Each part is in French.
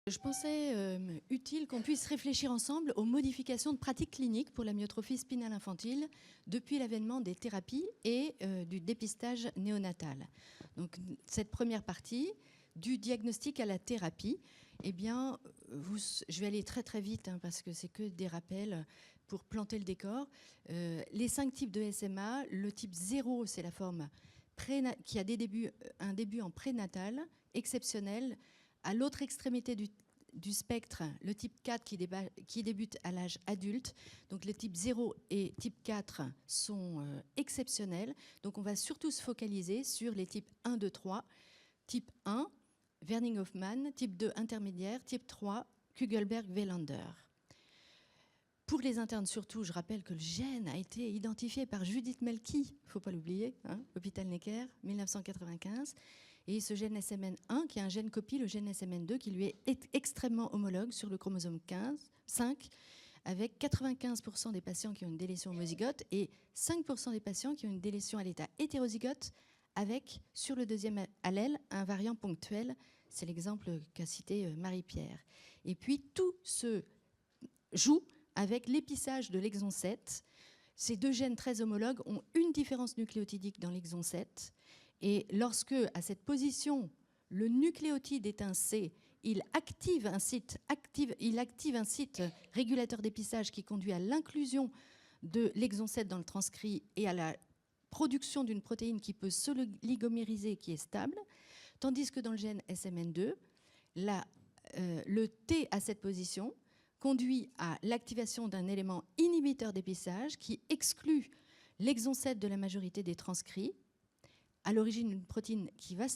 Je pensais utile qu'on puisse réfléchir ensemble aux modifications de pratiques cliniques pour la myotrophie spinale infantile depuis l'avènement des thérapies et du dépistage néonatal. Donc, cette première partie, du diagnostic à la thérapie, eh bien, je vais aller très très vite parce que c'est que des rappels pour planter le décor. Les 5 types de SMA, le type 0, c'est la forme qui a un début en prénatal, exceptionnel. À l'autre extrémité du spectre, le type 4 qui débute à l'âge adulte. Donc le type 0 et type 4 sont exceptionnels. Donc on va surtout se focaliser sur les types 1, 2, 3. Type 1, Werning-Hoffmann. Type 2, intermédiaire. Type 3, Kugelberg-Welander. Pour les internes surtout, je rappelle que le gène a été identifié par Judith Melki, il ne faut pas l'oublier, Hôpital Necker, 1995. Et ce gène SMN1, qui est un gène copie, le gène SMN2, qui lui est extrêmement homologue sur le chromosome 5, avec 95% des patients qui ont une délétion homozygote et 5% des patients qui ont une délétion à l'état hétérozygote, avec, sur le deuxième allèle, un variant ponctuel. C'est l'exemple qu'a cité Marie-Pierre. Et puis, tout se joue avec l'épissage de l'exon 7. Ces deux gènes très homologues ont une différence nucléotidique dans l'exon 7. Et lorsque, à cette position, le nucléotide est un C, il active un site régulateur d'épissage qui conduit à l'inclusion de l'exon 7 dans le transcrit et à la production d'une protéine qui peut s'oligomériser, qui est stable, tandis que dans le gène SMN2, le T à cette position conduit à l'activation d'un élément inhibiteur d'épissage qui exclut l'exon 7 de la majorité des transcrits, à l'origine d'une protéine qui va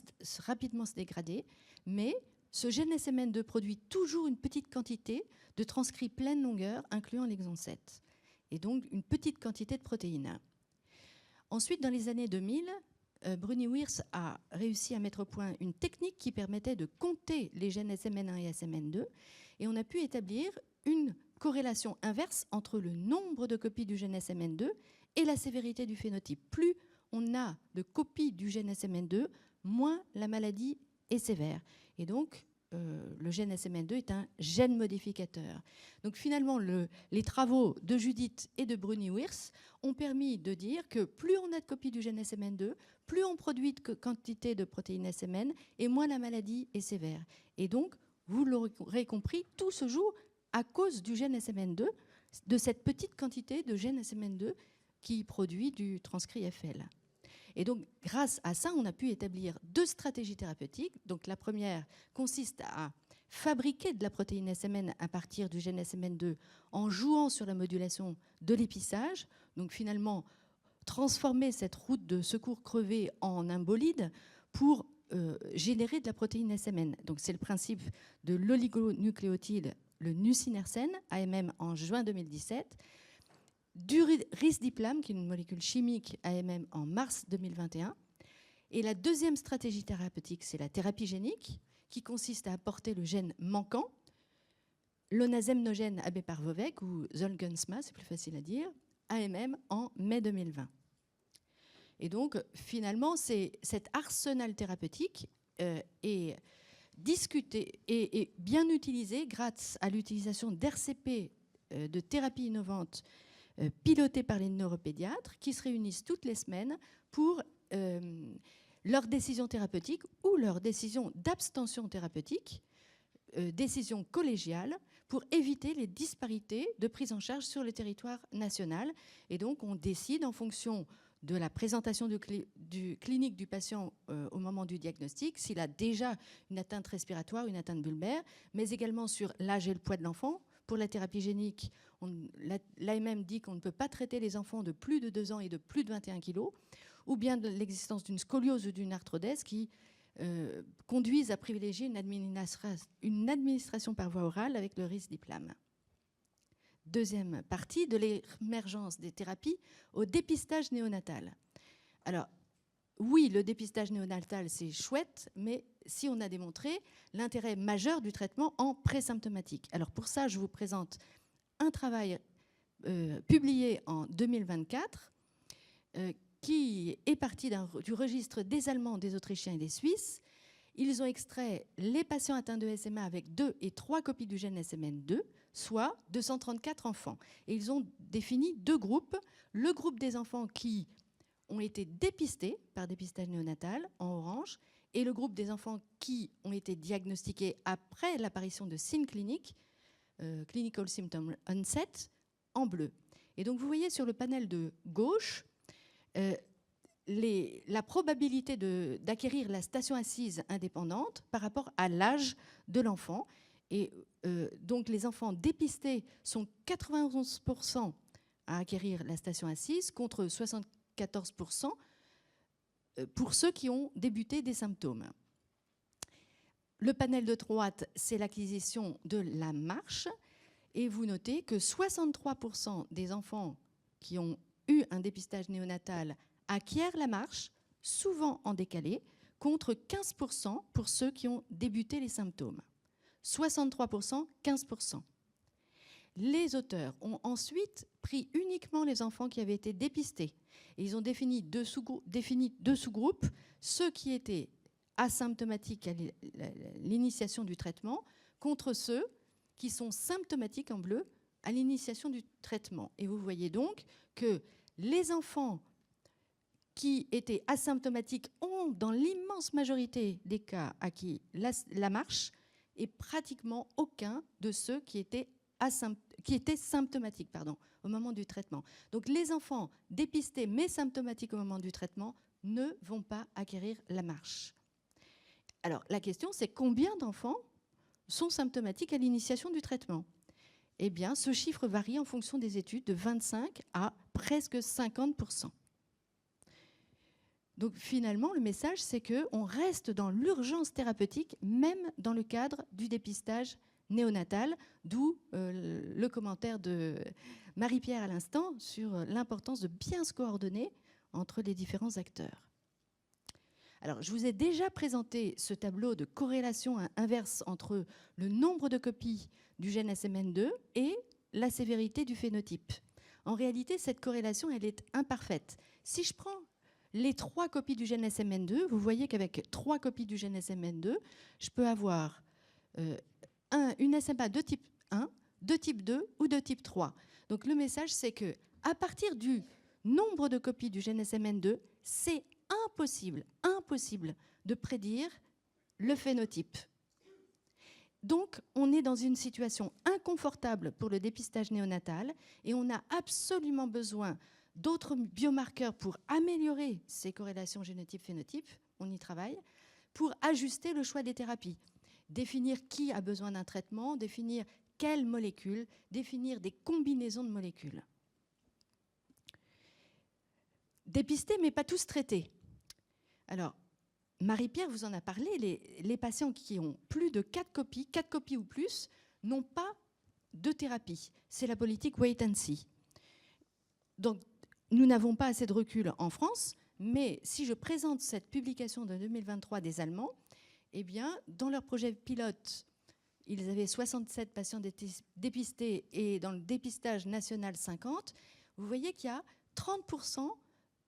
rapidement se dégrader, mais ce gène SMN2 produit toujours une petite quantité de transcrits pleine longueur, incluant l'exon 7, et donc une petite quantité de protéines. Ensuite, dans les années 2000, Bruni-Wirtz a réussi à mettre au point une technique qui permettait de compter les gènes SMN1 et SMN2, et on a pu établir une corrélation inverse entre le nombre de copies du gène SMN2 et la sévérité du phénotype. Plus on a de copies du gène SMN2, moins la maladie est sévère. Et donc, le gène SMN2 est un gène modificateur. Donc finalement, les travaux de Judith et de Bruni-Wirtz ont permis de dire que plus on a de copies du gène SMN2, plus on produit de quantité de protéines SMN et moins la maladie est sévère. Et donc, vous l'aurez compris, tout se joue à cause du gène SMN2, de cette petite quantité de gène SMN2 qui produit du transcrit FL. Et donc, grâce à ça, on a pu établir 2 stratégies thérapeutiques. Donc, la première consiste à fabriquer de la protéine SMN à partir du gène SMN2 en jouant sur la modulation de l'épissage. Donc, finalement, transformer cette route de secours crevé en un bolide pour générer de la protéine SMN. Donc, c'est le principe de l'oligonucléotide, le nusinersen, AMM en juin 2017, du risdiplam, qui est une molécule chimique AMM en mars 2021. Et la deuxième stratégie thérapeutique, c'est la thérapie génique, qui consiste à apporter le gène manquant, l'onazemnogène abéparvovec, ou Zolgensma, c'est plus facile à dire, AMM en mai 2020. Et donc, finalement, cet arsenal thérapeutique est discuté et bien utilisé grâce à l'utilisation d'RCP, de thérapies innovantes, pilotés par les neuropédiatres qui se réunissent toutes les semaines pour leurs décisions thérapeutiques ou leurs décisions d'abstention thérapeutique, décisions collégiales pour éviter les disparités de prise en charge sur le territoire national. Et donc, on décide en fonction de la présentation du clinique du patient au moment du diagnostic, s'il a déjà une atteinte respiratoire, une atteinte bulbaire, mais également sur l'âge et le poids de l'enfant. Pour la thérapie génique, l'AMM dit qu'on ne peut pas traiter les enfants de plus de 2 ans et de plus de 21 kg, ou bien de l'existence d'une scoliose ou d'une arthrodèse qui conduisent à privilégier une administration par voie orale avec le risdiplam. Deuxième partie, de l'émergence des thérapies au dépistage néonatal. Alors, oui, le dépistage néonatal, c'est chouette, mais si on a démontré l'intérêt majeur du traitement en présymptomatique. Alors pour ça, je vous présente un travail publié en 2024 qui est parti du registre des Allemands, des Autrichiens et des Suisses Ils ont extrait les patients atteints de SMA avec 2 et 3 copies du gène SMN2, soit 234 enfants. Et ils ont défini 2 groupes. Le groupe des enfants qui ont été dépistés par dépistage néonatal, en orange, et le groupe des enfants qui ont été diagnostiqués après l'apparition de signes cliniques, Clinical Symptom Onset, en bleu. Et donc vous voyez sur le panel de gauche, la probabilité d'acquérir la station assise indépendante par rapport à l'âge de l'enfant. Et donc les enfants dépistés sont 91% à acquérir la station assise contre 74% pour ceux qui ont débuté des symptômes. Le panel de droite, c'est l'acquisition de la marche. Et vous notez que 63% des enfants qui ont eu un dépistage néonatal acquièrent la marche, souvent en décalé, contre 15% pour ceux qui ont débuté les symptômes. 63%, 15%. Les auteurs ont ensuite pris uniquement les enfants qui avaient été dépistés. Et ils ont défini deux sous-groupes, ceux qui étaient asymptomatiques à l'initiation du traitement contre ceux qui sont symptomatiques en bleu à l'initiation du traitement. Et vous voyez donc que les enfants qui étaient asymptomatiques ont, dans l'immense majorité des cas, acquis la marche et pratiquement aucun de ceux qui étaient symptomatiques au moment du traitement. Donc les enfants dépistés mais symptomatiques au moment du traitement ne vont pas acquérir la marche. Alors la question, c'est combien d'enfants sont symptomatiques à l'initiation du traitement? Eh bien, ce chiffre varie en fonction des études de 25 à presque 50%. Donc finalement, le message, c'est qu'on reste dans l'urgence thérapeutique, même dans le cadre du dépistage néonatal, d'où le commentaire de Marie-Pierre à l'instant sur l'importance de bien se coordonner entre les différents acteurs. Alors, je vous ai déjà présenté ce tableau de corrélation inverse entre le nombre de copies du gène SMN2 et la sévérité du phénotype. En réalité, cette corrélation, elle est imparfaite. Si je prends les 3 copies du gène SMN2, vous voyez qu'avec 3 copies du gène SMN2, je peux avoir une SMA de type 1, de type 2 ou de type 3. Donc le message, c'est que à partir du nombre de copies du gène SMN2, c'est impossible de prédire le phénotype. Donc, on est dans une situation inconfortable pour le dépistage néonatal et on a absolument besoin d'autres biomarqueurs pour améliorer ces corrélations génotype-phénotype, on y travaille, pour ajuster le choix des thérapies. Définir qui a besoin d'un traitement, définir quelles molécules, définir des combinaisons de molécules. Dépister, mais pas tous traités. Alors, Marie-Pierre vous en a parlé, les patients qui ont plus de 4 copies ou plus, n'ont pas de thérapie. C'est la politique wait and see. Donc, nous n'avons pas assez de recul en France, mais si je présente cette publication de 2023 des Allemands, eh bien, dans leur projet pilote, ils avaient 67 patients dépistés et dans le dépistage national 50. Vous voyez qu'il y a 30%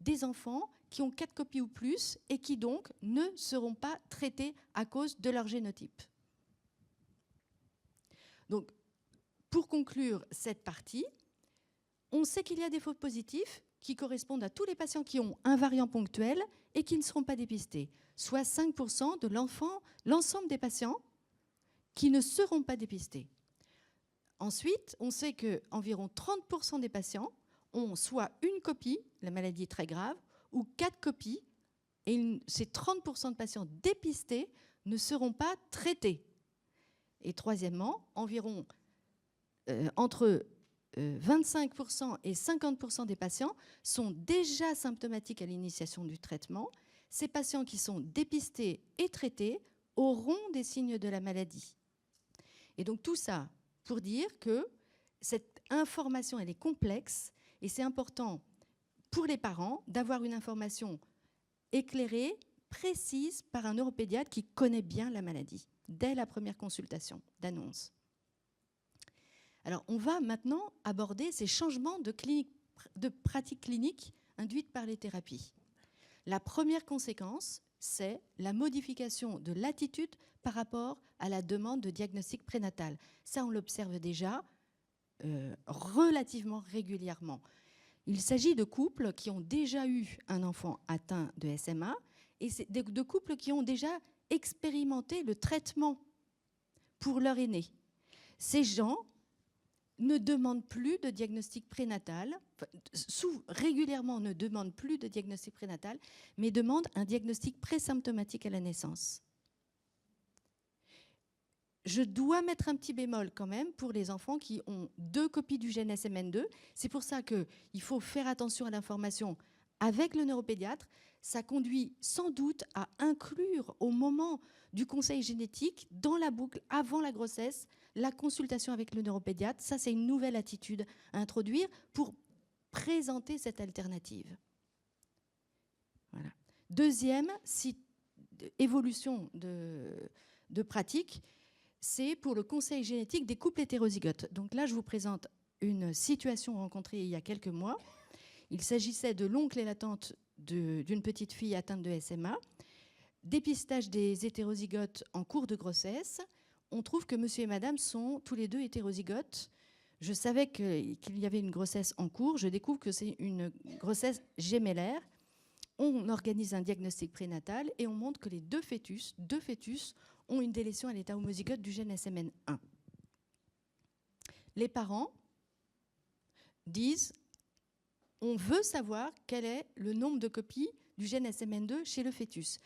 des enfants qui ont 4 copies ou plus et qui donc ne seront pas traités à cause de leur génotype. Donc, pour conclure cette partie, on sait qu'il y a des faux positifs qui correspondent à tous les patients qui ont un variant ponctuel et qui ne seront pas dépistés, soit 5% de l'ensemble des patients qui ne seront pas dépistés. Ensuite, on sait qu'environ 30% des patients ont soit une copie, la maladie est très grave, ou 4 copies, et ces 30% de patients dépistés ne seront pas traités. Et troisièmement, environ entre 25% et 50% des patients sont déjà symptomatiques à l'initiation du traitement. Ces patients qui sont dépistés et traités auront des signes de la maladie. Et donc tout ça pour dire que cette information, elle est complexe et c'est important pour les parents d'avoir une information éclairée, précise par un neuropédiatre qui connaît bien la maladie dès la première consultation d'annonce. Alors, on va maintenant aborder ces changements de pratique clinique induites par les thérapies. La première conséquence, c'est la modification de l'attitude par rapport à la demande de diagnostic prénatal. Ça, on l'observe déjà relativement régulièrement. Il s'agit de couples qui ont déjà eu un enfant atteint de SMA et de couples qui ont déjà expérimenté le traitement pour leur aîné. Ces gens ne demandent plus de diagnostic prénatal, régulièrement ne demandent plus de diagnostic prénatal, mais demandent un diagnostic présymptomatique à la naissance. Je dois mettre un petit bémol quand même pour les enfants qui ont 2 copies du gène SMN2. C'est pour ça qu'il faut faire attention à l'information avec le neuropédiatre. Ça conduit sans doute à inclure au moment du conseil génétique, dans la boucle, avant la grossesse, la consultation avec le neuropédiatre. Ça, c'est une nouvelle attitude à introduire pour présenter cette alternative. Voilà. Deuxième évolution de pratique, c'est pour le conseil génétique des couples hétérozygotes. Donc là, je vous présente une situation rencontrée il y a quelques mois. Il s'agissait de l'oncle et la tante d'une petite fille atteinte de SMA. Dépistage des hétérozygotes en cours de grossesse. On trouve que monsieur et madame sont tous les deux hétérozygotes. Je savais qu'il y avait une grossesse en cours. Je découvre que c'est une grossesse gémellaire. On organise un diagnostic prénatal et on montre que les deux fœtus ont une délétion à l'état homozygote du gène SMN1. Les parents disent on veut savoir quel est le nombre de copies du gène SMN2 chez le fœtus.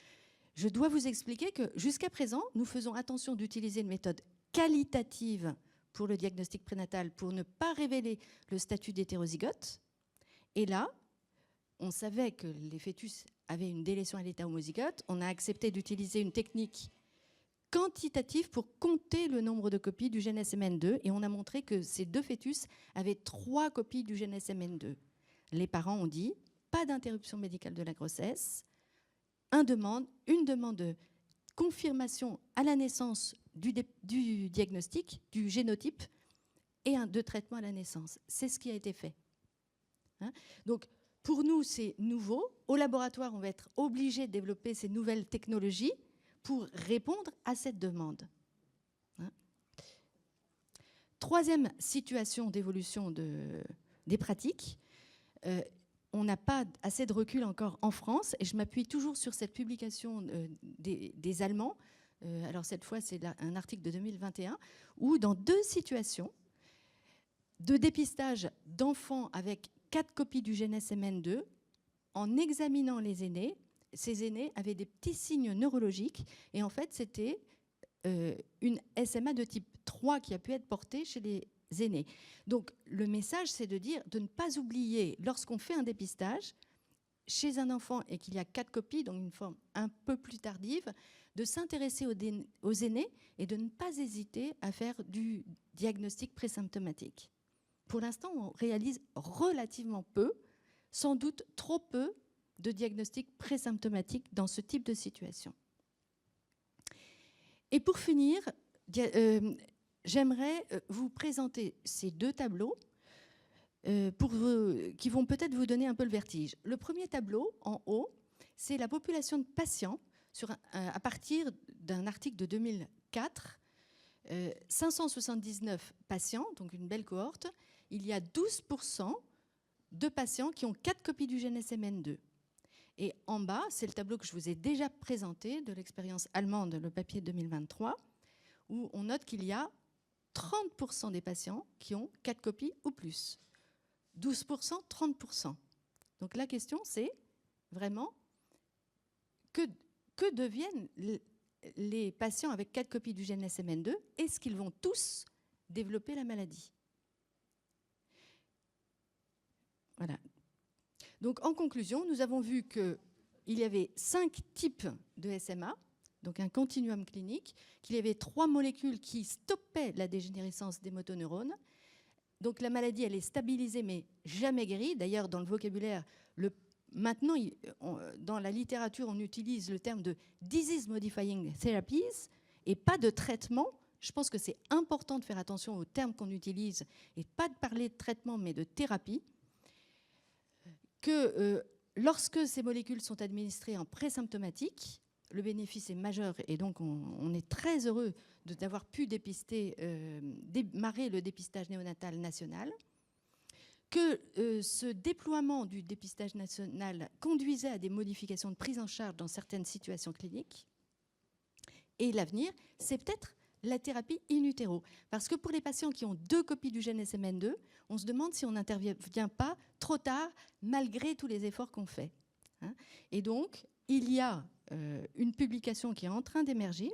Je dois vous expliquer que jusqu'à présent, nous faisons attention d'utiliser une méthode qualitative pour le diagnostic prénatal pour ne pas révéler le statut d'hétérozygote. Et là, on savait que les fœtus avaient une délétion à l'état homozygote. On a accepté d'utiliser une technique quantitative pour compter le nombre de copies du gène SMN2 et on a montré que ces deux fœtus avaient 3 copies du gène SMN2. Les parents ont dit pas d'interruption médicale de la grossesse, une demande de confirmation à la naissance du diagnostic, du génotype et de traitement à la naissance. C'est ce qui a été fait. Donc, pour nous, c'est nouveau. Au laboratoire, on va être obligé de développer ces nouvelles technologies pour répondre à cette demande. Troisième situation d'évolution des pratiques. On n'a pas assez de recul encore en France, et je m'appuie toujours sur cette publication des Allemands. Alors cette fois, c'est un article de 2021, où dans 2 situations de dépistage d'enfants avec 4 copies du gène SMN2, en examinant les aînés, ces aînés avaient des petits signes neurologiques, et en fait, c'était une SMA de type 3 qui a pu être portée chez les aînés. Donc, le message, c'est de dire de ne pas oublier, lorsqu'on fait un dépistage chez un enfant et qu'il y a 4 copies, donc une forme un peu plus tardive, de s'intéresser aux aînés et de ne pas hésiter à faire du diagnostic présymptomatique. Pour l'instant, on réalise relativement peu, sans doute trop peu, de diagnostic présymptomatique dans ce type de situation. Et pour finir, j'aimerais vous présenter ces 2 tableaux qui vont peut-être vous donner un peu le vertige. Le premier tableau, en haut, c'est la population de patients à partir d'un article de 2004. 579 patients, donc une belle cohorte. Il y a 12% de patients qui ont 4 copies du gène SMN2. Et en bas, c'est le tableau que je vous ai déjà présenté de l'expérience allemande, le papier 2023, où on note qu'il y a 30% des patients qui ont 4 copies ou plus. 12%, 30%. Donc la question, c'est vraiment que deviennent les patients avec 4 copies du gène SMN2? Est-ce qu'ils vont tous développer la maladie? Voilà. Donc en conclusion, nous avons vu qu'il y avait 5 types de SMA, donc un continuum clinique, qu'il y avait 3 molécules qui stoppaient la dégénérescence des motoneurones. Donc la maladie, elle est stabilisée mais jamais guérie. D'ailleurs, dans le vocabulaire, maintenant, dans la littérature, on utilise le terme de disease modifying therapies et pas de traitement. Je pense que c'est important de faire attention aux termes qu'on utilise et pas de parler de traitement mais de thérapie. Que lorsque ces molécules sont administrées en présymptomatique, le bénéfice est majeur et donc on est très heureux d'avoir pu démarrer le dépistage néonatal national, que ce déploiement du dépistage national conduisait à des modifications de prise en charge dans certaines situations cliniques. Et l'avenir, c'est peut-être la thérapie in utero. Parce que pour les patients qui ont 2 copies du gène SMN2, on se demande si on n'intervient pas trop tard, malgré tous les efforts qu'on fait. Et donc, il y a une publication qui est en train d'émerger,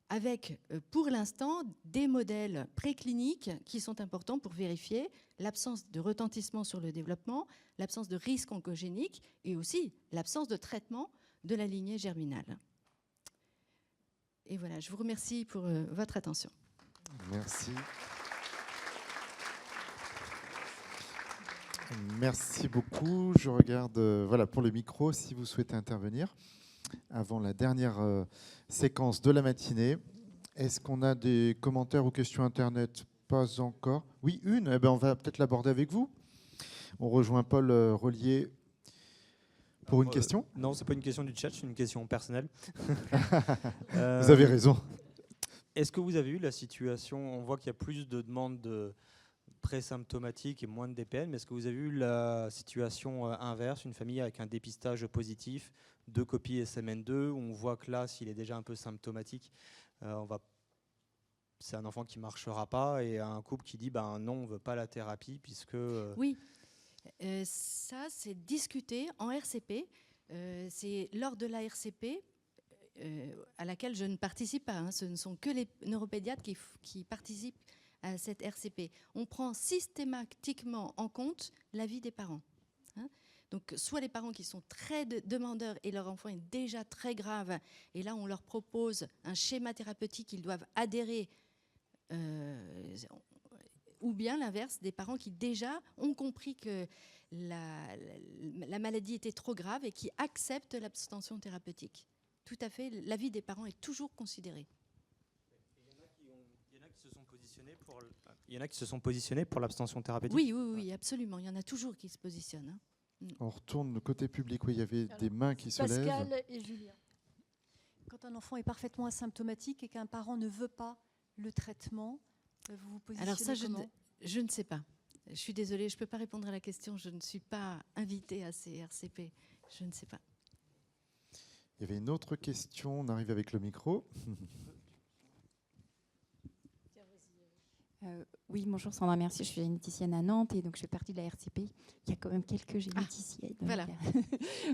avec, pour l'instant, des modèles précliniques qui sont importants pour vérifier l'absence de retentissement sur le développement, l'absence de risque oncogénique et aussi l'absence de traitement de la lignée germinale. Et voilà, je vous remercie pour votre attention. Merci. Merci beaucoup. Je regarde voilà, pour le micro, si vous souhaitez intervenir avant la dernière séquence de la matinée. Est-ce qu'on a des commentaires ou questions Internet? Pas encore. Oui, une. Eh bien, on va peut-être l'aborder avec vous. On rejoint Paul Rollier pour une question. Non, ce n'est pas une question du chat, c'est une question personnelle. Vous avez raison. Est-ce que vous avez eu la situation, on voit qu'il y a plus de demandes de présymptomatiques et moins de DPN, mais est-ce que vous avez eu la situation inverse, une famille avec un dépistage positif, 2 copies SMN2, où on voit que là, s'il est déjà un peu symptomatique, c'est un enfant qui ne marchera pas, et un couple qui dit non, on ne veut pas la thérapie, puisque... Oui. Ça, c'est discuté en RCP. C'est lors de la RCP à laquelle je ne participe pas. Ce ne sont que les neuropédiatres qui participent à cette RCP. On prend systématiquement en compte l'avis des parents. Donc, soit les parents qui sont très demandeurs et leur enfant est déjà très grave, et là, on leur propose un schéma thérapeutique qu'ils doivent adhérer, ou bien l'inverse, des parents qui déjà ont compris que la maladie était trop grave et qui acceptent l'abstention thérapeutique. Tout à fait, l'avis des parents est toujours considéré. Il y en a qui se sont positionnés pour l'abstention thérapeutique. Oui, absolument. Il y en a toujours qui se positionnent. On retourne le côté public. Oui, il y avait des mains qui se lèvent. Pascal et Julien. Quand un enfant est parfaitement asymptomatique et qu'un parent ne veut pas le traitement, vous vous positionnez Alors ça, comment ? je ne sais pas. Je suis désolée, je ne peux pas répondre à la question. Je ne suis pas invitée à ces RCP. Je ne sais pas. Il y avait une autre question. On arrive avec le micro. Oui, bonjour Sandra, merci. Je suis généticienne à Nantes et donc je fais partie de la RCP. Il y a quand même quelques généticiennes. Voilà.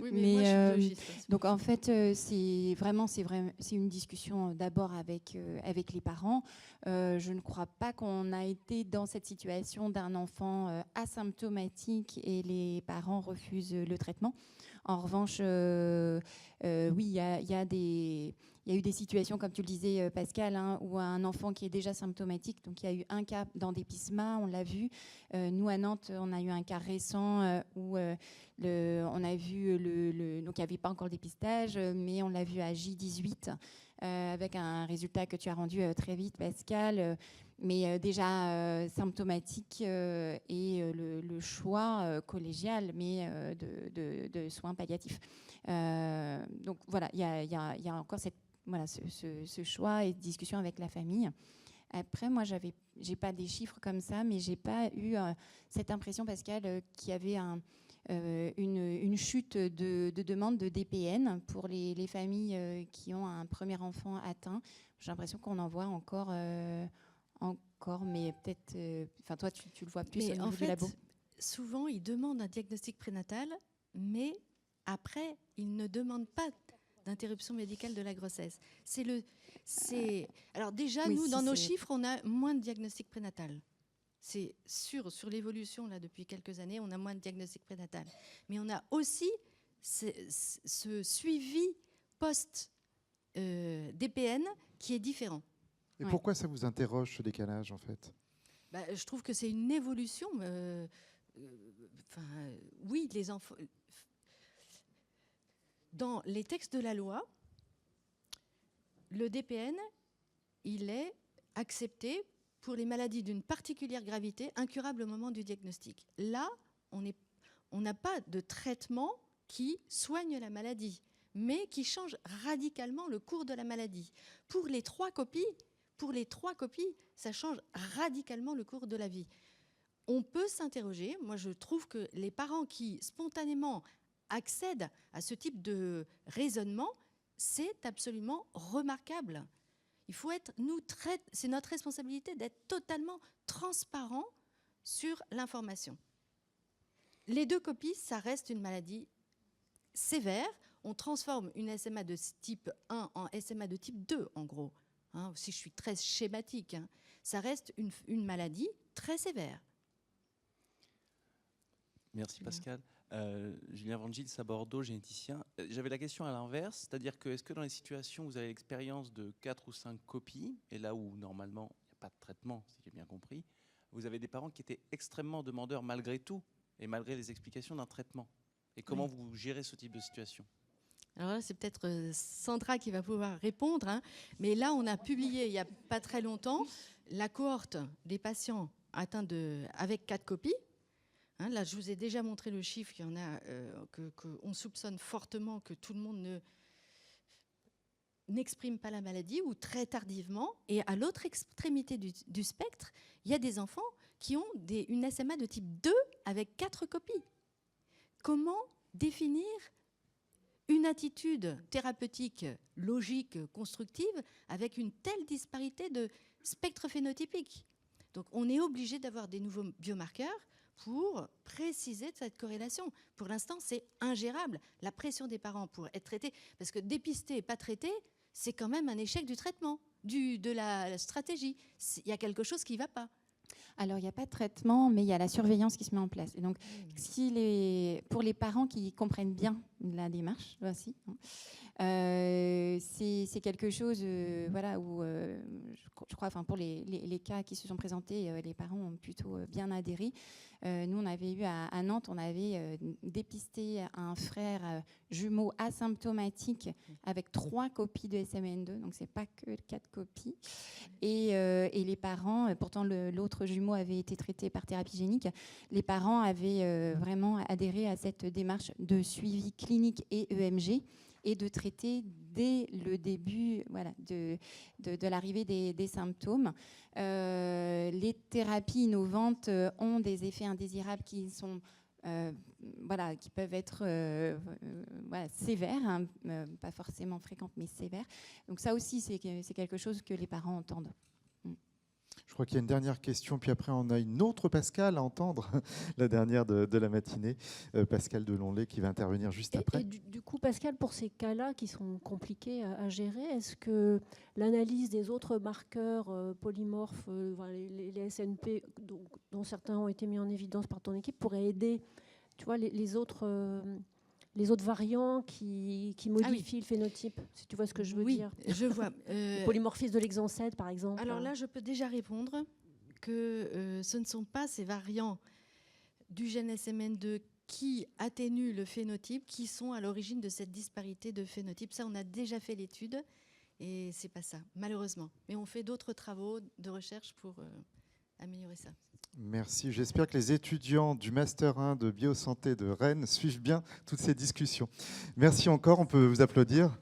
Oui, mais moi, je suis logiste. Donc en fait, c'est une discussion d'abord avec les parents. Je ne crois pas qu'on a été dans cette situation d'un enfant asymptomatique et les parents refusent le traitement. En revanche, oui, il y a eu des situations, comme tu le disais, Pascal, où un enfant qui est déjà symptomatique, donc il y a eu un cas d'endépisma, on l'a vu. Nous, à Nantes, on a eu un cas récent où on a vu, donc il n'y avait pas encore le dépistage, mais on l'a vu à J18, avec un résultat que tu as rendu très vite, Pascal, mais déjà symptomatique et le choix collégial, mais de soins palliatifs. Donc voilà, il y a encore ce choix et discussion avec la famille. Après, moi, j'ai pas des chiffres comme ça, mais j'ai pas eu cette impression, Pascal, qu'il y avait une chute de demande de DPN pour les familles qui ont un premier enfant atteint. J'ai l'impression qu'on en voit encore, mais peut-être... Enfin, toi, tu le vois plus au niveau du labo. Souvent, ils demandent un diagnostic prénatal, mais après, ils ne demandent pas d'interruption médicale de la grossesse. Alors déjà, oui, nous, dans nos chiffres, on a moins de diagnostic prénatal. C'est sûr, sur l'évolution, là, depuis quelques années, on a moins de diagnostic prénatal. Mais on a aussi ce suivi post-DPN qui est différent. Et pourquoi ça vous interroge, ce décalage, en fait ? Je trouve que c'est une évolution. Oui, les enfants... Dans les textes de la loi, le DPN, il est accepté pour les maladies d'une particulière gravité, incurables au moment du diagnostic. Là, on n'a pas de traitement qui soigne la maladie. mais qui change radicalement le cours de la maladie. Pour les 3 copies, ça change radicalement le cours de la vie. On peut s'interroger. Moi, je trouve que les parents qui spontanément accèdent à ce type de raisonnement, c'est absolument remarquable. Il faut être, c'est notre responsabilité d'être totalement transparent sur l'information. Les 2 copies, ça reste une maladie sévère. On transforme une SMA de type 1 en SMA de type 2, en gros. Hein, si je suis très schématique, hein. Ça reste une maladie très sévère. Merci Pascal. Julien Vangils à Bordeaux, généticien. J'avais la question à l'inverse, c'est-à-dire que est-ce que dans les situations où vous avez l'expérience de 4 ou 5 copies, et là où normalement il n'y a pas de traitement, si j'ai bien compris, vous avez des parents qui étaient extrêmement demandeurs malgré tout, et malgré les explications d'un traitement. Et comment vous gérez ce type de situation ? Alors là, c'est peut-être Sandra qui va pouvoir répondre, hein. Mais là, on a publié il n'y a pas très longtemps la cohorte des patients atteints avec 4 copies. Hein, là, je vous ai déjà montré le chiffre. Il y en a qu'on soupçonne fortement que tout le monde n'exprime pas la maladie ou très tardivement. Et à l'autre extrémité du spectre, il y a des enfants qui ont une SMA de type 2 avec 4 copies. Comment définir une attitude thérapeutique, logique, constructive, avec une telle disparité de spectre phénotypique? Donc, on est obligé d'avoir des nouveaux biomarqueurs pour préciser cette corrélation. Pour l'instant, c'est ingérable. La pression des parents pour être traités, parce que dépister et pas traiter, c'est quand même un échec du traitement, de la stratégie. Il y a quelque chose qui ne va pas. Alors, il n'y a pas de traitement, mais il y a la surveillance qui se met en place. Et donc, pour les parents qui comprennent bien la démarche, voici, c'est quelque chose voilà, où je crois, pour les cas qui se sont présentés, les parents ont plutôt bien adhéré. Nous, on avait eu à Nantes, on avait dépisté un frère jumeau asymptomatique avec 3 copies de SMN2, donc c'est pas que 4 copies. Et les parents, pourtant l'autre jumeau avait été traité par thérapie génique, les parents avaient vraiment adhéré à cette démarche de suivi clinique et EMG et de traiter dès le début de l'arrivée des symptômes. Les thérapies innovantes ont des effets indésirables qui sont qui peuvent être sévères, hein, pas forcément fréquentes, mais sévères. Donc ça aussi, c'est quelque chose que les parents entendent. Je crois qu'il y a une dernière question, puis après on a une autre Pascal à entendre, la dernière de la matinée, Pascal Delonlay qui va intervenir juste après. Et du coup, Pascal, pour ces cas-là qui sont compliqués à gérer, est-ce que l'analyse des autres marqueurs polymorphes, les SNP, dont certains ont été mis en évidence par ton équipe, pourrait aider, tu vois, les autres variants qui modifient le phénotype, si tu vois ce que je veux dire. Oui, je vois. Le polymorphisme de l'exon 7, par exemple. Alors là, je peux déjà répondre que ce ne sont pas ces variants du gène SMN2 qui atténuent le phénotype qui sont à l'origine de cette disparité de phénotype. Ça, on a déjà fait l'étude et c'est pas ça, malheureusement. Mais on fait d'autres travaux de recherche pour améliorer ça. Merci. J'espère que les étudiants du Master 1 de Biosanté de Rennes suivent bien toutes ces discussions. Merci encore. On peut vous applaudir.